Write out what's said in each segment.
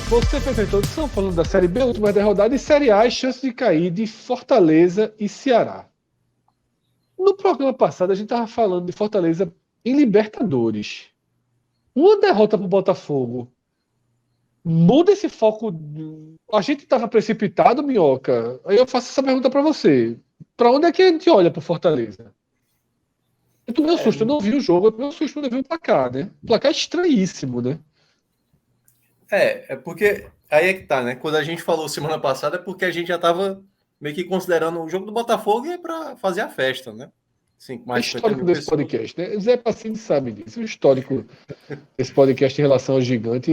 Você apresentou, estamos falando da Série B, última rodada, e Série A, chance de cair de Fortaleza e Ceará. No programa passado, a gente estava falando de Fortaleza em Libertadores. Uma derrota para o Botafogo muda esse foco. A gente estava precipitado, Minhoca. Aí eu faço essa pergunta para você. Para onde é que a gente olha para Fortaleza? Eu tomei um susto, eu não vi o jogo, eu tomei um susto quando eu vi o placar, né? O placar é estranhíssimo, né? É porque aí é que tá, né? Quando a gente falou semana passada é porque a gente já tava meio que considerando o jogo do Botafogo é para fazer a festa, né? Sim, com É mais de 50 histórico mil desse pessoas. podcast, né? Zé Pacini sabe disso. O histórico desse podcast em relação ao gigante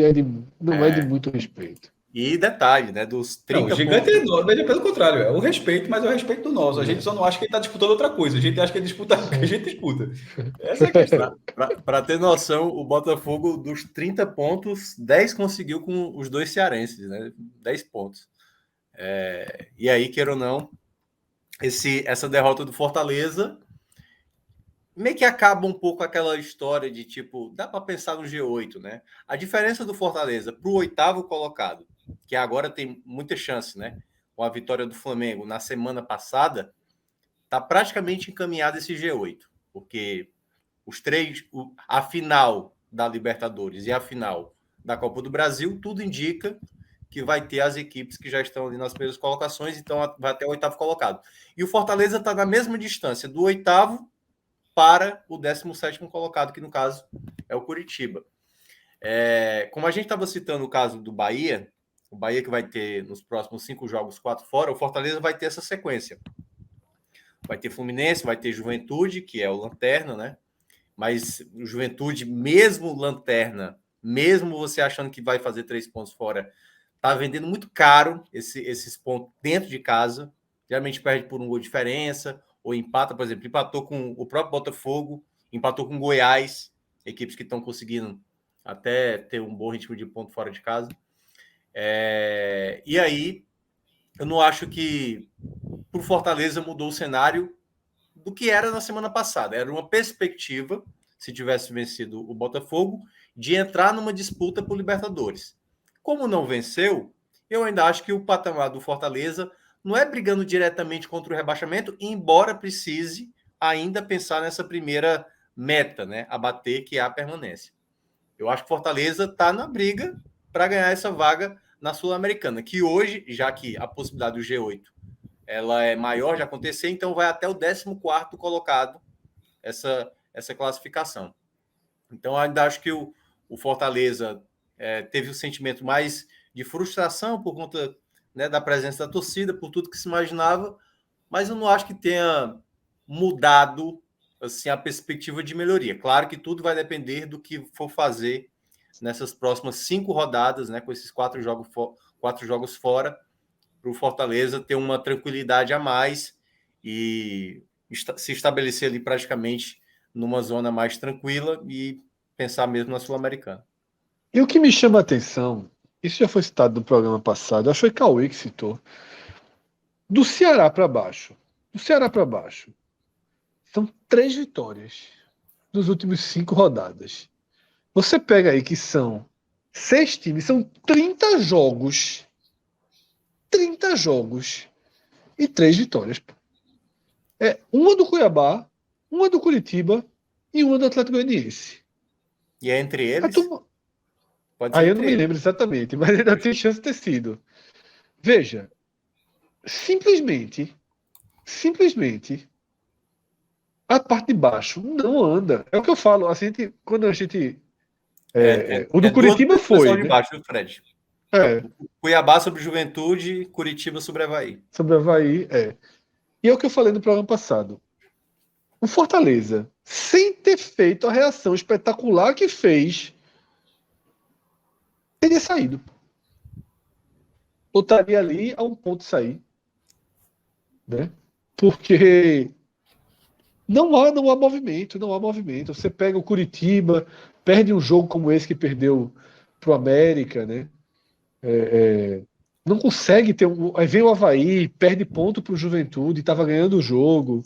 não é de muito respeito. E detalhe, né? Dos Não, o 30 gigante pontos. é enorme, ele é pelo contrário, é o respeito, mas é o respeito do nosso. A gente só não acha que ele está disputando outra coisa, a gente acha que ele disputa o que a gente disputa. Essa é a questão. Para ter noção, o Botafogo, dos 30 pontos, 10 conseguiu com os dois cearenses, né? 10 pontos. E aí, queira ou não, essa derrota do Fortaleza meio que acaba um pouco aquela história de tipo, dá para pensar no G8, né? A diferença do Fortaleza para o oitavo colocado, que agora tem muita chance, né? Com a vitória do Flamengo na semana passada, tá praticamente encaminhado esse G8, porque os três, a final da Libertadores e a final da Copa do Brasil, tudo indica que vai ter as equipes que já estão ali nas primeiras colocações, então vai até o oitavo colocado. E o Fortaleza está na mesma distância do oitavo para o 17º colocado, que no caso é o Curitiba. Como a gente estava citando o caso do Bahia, o Bahia que vai ter nos próximos 5 jogos 4 fora, o Fortaleza vai ter essa sequência. Vai ter Fluminense, vai ter Juventude, que é o Lanterna, né? Mas o Juventude, mesmo Lanterna, mesmo você achando que vai fazer 3 pontos fora, tá vendendo muito caro esses pontos dentro de casa. Geralmente perde por um gol de diferença, ou empata, por exemplo, empatou com o próprio Botafogo, empatou com Goiás, equipes que estão conseguindo até ter um bom ritmo de ponto fora de casa. E aí, eu não acho que para o Fortaleza mudou o cenário do que era na semana passada. Era uma perspectiva, se tivesse vencido o Botafogo, de entrar numa disputa por Libertadores. Como não venceu, eu ainda acho que o patamar do Fortaleza não é brigando diretamente contra o rebaixamento, embora precise ainda pensar nessa primeira meta, né, a bater, que é a permanência. Eu acho que Fortaleza está na briga para ganhar essa vaga na Sul-Americana, que hoje, já que a possibilidade do G8 ela é maior de acontecer, então vai até o 14º colocado essa classificação. Então, ainda acho que o Fortaleza teve o sentimento mais de frustração por conta, né, da presença da torcida, por tudo que se imaginava, mas eu não acho que tenha mudado assim a perspectiva de melhoria. Claro que tudo vai depender do que for fazer nessas próximas 5 rodadas, né, com esses 4 jogos fora, para o Fortaleza ter uma tranquilidade a mais e se estabelecer ali praticamente numa zona mais tranquila e pensar mesmo na Sul-Americana. E o que me chama a atenção, isso já foi citado no programa passado, acho que foi Cauê que citou, do Ceará para baixo. Do Ceará para baixo. São 3 vitórias nos últimos 5 rodadas. Você pega aí que são 6 times, são 30 jogos. 30 jogos e 3 vitórias. Uma do Cuiabá, uma do Curitiba e uma do Atlético Goianiense. E é entre eles? Turma... Pode ser Aí eu não entre me eles. lembro exatamente, mas ainda tem chance de ter sido. Veja, simplesmente, a parte de baixo não anda. É o que eu falo. Quando a gente. O do Duas Curitiba pessoal foi, de né? baixo, Fred. É, Cuiabá sobre Juventude, Curitiba sobre Avaí. sobre o Avaí, é. E é o que eu falei no programa passado. O Fortaleza, sem ter feito a reação espetacular que fez, teria saído. Ou estaria ali a um ponto de sair. Né? Porque não há movimento, não há movimento. Você pega o Curitiba, perde um jogo como esse que perdeu para o América, né? Não consegue ter Aí vem o Avaí, perde ponto para o Juventude, estava ganhando o jogo.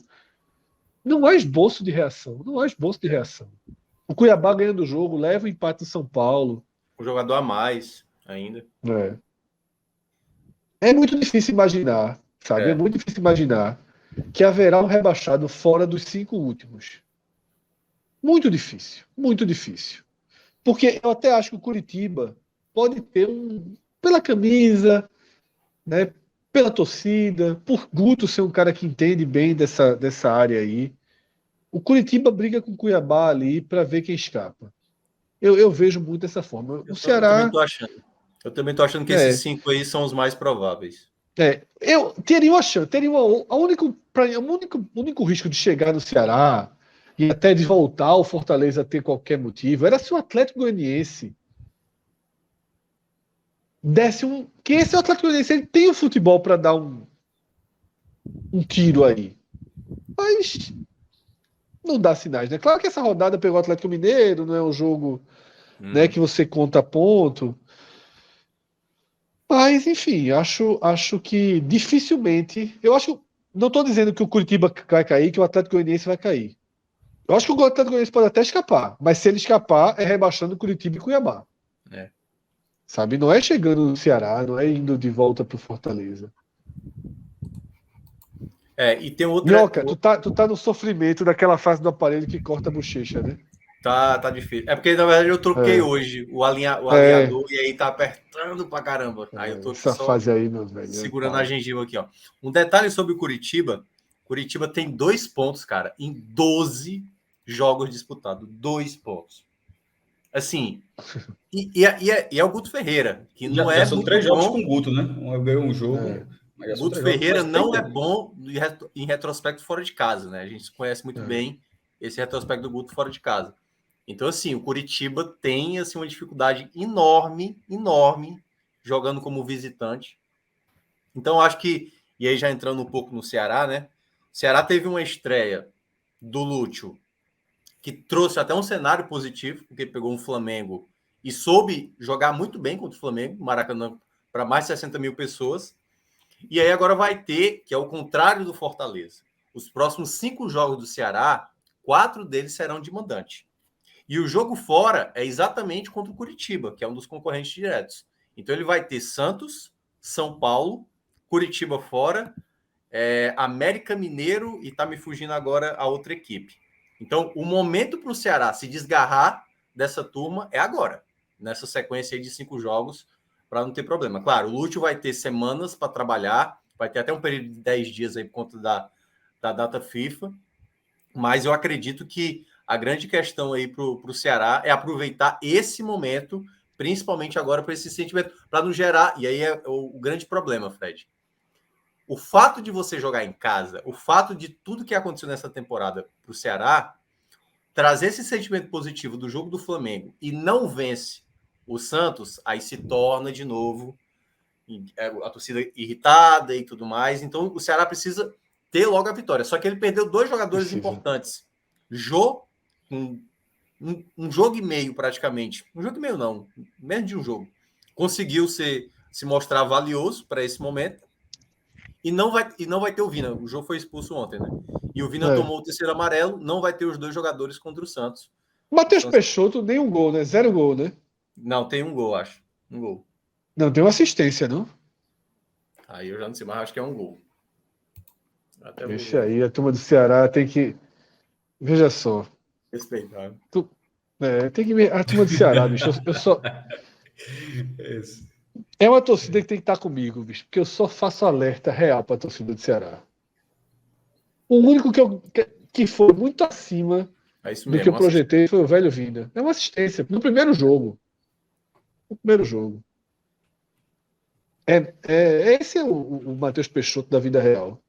Não há esboço de reação. Não há esboço de reação. O Cuiabá ganhando o jogo, leva o empate em São Paulo. Um jogador a mais. ainda. É muito difícil imaginar, sabe? É muito difícil imaginar que haverá um rebaixado fora dos 5 últimos. Muito difícil, muito difícil. Porque eu até acho que o Curitiba pode ter pela camisa, né, pela torcida, por Guto ser um cara que entende bem dessa área aí. O Curitiba briga com o Cuiabá ali para ver quem escapa. Eu vejo muito dessa forma. O Eu também Ceará. tô achando. Eu também tô achando que esses 5 aí são os mais prováveis. Eu teria uma chance, teria o único risco de chegar no Ceará e até de voltar ao Fortaleza a ter qualquer motivo era se o Atlético Goianiense desse que esse Atlético Goianiense ele tem o futebol para dar um tiro aí. Mas não dá sinais, né? Claro que essa rodada pegou o Atlético Mineiro, não é um jogo, né, que você conta ponto. Mas, enfim, acho que dificilmente. Não estou dizendo que o Curitiba vai cair, que o Atlético Goianiense vai cair. Eu acho que o Atlético Goianiense pode até escapar, mas se ele escapar, é rebaixando Curitiba e Cuiabá. Sabe? Não é chegando no Ceará, não é indo de volta para o Fortaleza. E tem outra. Minhoca, tu tá no sofrimento daquela fase do aparelho que corta a bochecha, né? Tá difícil. É porque, na verdade, eu troquei hoje o alinhador e aí tá apertando pra caramba. Aí eu tô aqui essa só fase aí, meu velho. segurando a gengiva aqui, ó. Um detalhe sobre o Curitiba. Curitiba tem 2 pontos, cara, em 12 jogos disputados. 2 pontos. Assim, e é o Guto Ferreira, que não é são muito 3 jogos bom. com o Guto, né? Ganhou um jogo. O Guto Ferreira não é bom em retrospecto fora de casa, né? A gente conhece muito bem esse retrospecto do Guto fora de casa. Então, assim, o Curitiba tem assim, uma dificuldade enorme jogando como visitante. Então, acho que, e aí já entrando um pouco no Ceará, né? O Ceará teve uma estreia do Lúcio que trouxe até um cenário positivo, porque pegou um Flamengo e soube jogar muito bem contra o Flamengo, Maracanã, para mais de 60 mil pessoas. E aí agora vai ter, que é o contrário do Fortaleza. Os próximos 5 jogos do Ceará, 4 deles serão de mandante. E o jogo fora é exatamente contra o Curitiba, que é um dos concorrentes diretos. Então ele vai ter Santos, São Paulo, Curitiba fora, América Mineiro e tá me fugindo agora a outra equipe. Então o momento para o Ceará se desgarrar dessa turma é agora, nessa sequência aí de 5 jogos, para não ter problema. Claro, o Lúcio vai ter semanas para trabalhar, vai ter até um período de 10 dias aí por conta da data FIFA, mas eu acredito que a grande questão aí para o Ceará é aproveitar esse momento, principalmente agora para esse sentimento, para não gerar, e aí é o grande problema, Fred. O fato de você jogar em casa, o fato de tudo que aconteceu nessa temporada para o Ceará, trazer esse sentimento positivo do jogo do Flamengo e não vence o Santos, aí se torna de novo a torcida irritada e tudo mais. Então o Ceará precisa ter logo a vitória. Só que ele perdeu 2 jogadores importantes. Jô, um jogo e meio praticamente. Um jogo e meio não, menos de um jogo. Conseguiu se mostrar valioso para esse momento. E não vai ter o Vina. O Jô foi expulso ontem, né? E o Vina tomou o terceiro amarelo. Não vai ter os 2 jogadores contra o Santos. Matheus Peixoto, nem um gol, né? 0 gol, né? Não, tem um gol, acho. Um gol. Não, tem uma assistência, não? Aí eu já não sei, mas acho que é um gol. Deixa aí, a turma do Ceará tem que. Veja só. Respeitar. Tem que ver. A turma do Ceará, bicho. Eu só. É uma torcida que tem que estar comigo, bicho, porque eu só faço alerta real para a torcida do Ceará. O único que foi muito acima do que eu projetei foi o velho Vina. É uma assistência no primeiro jogo. No primeiro jogo. Esse é o Matheus Peixoto da vida real.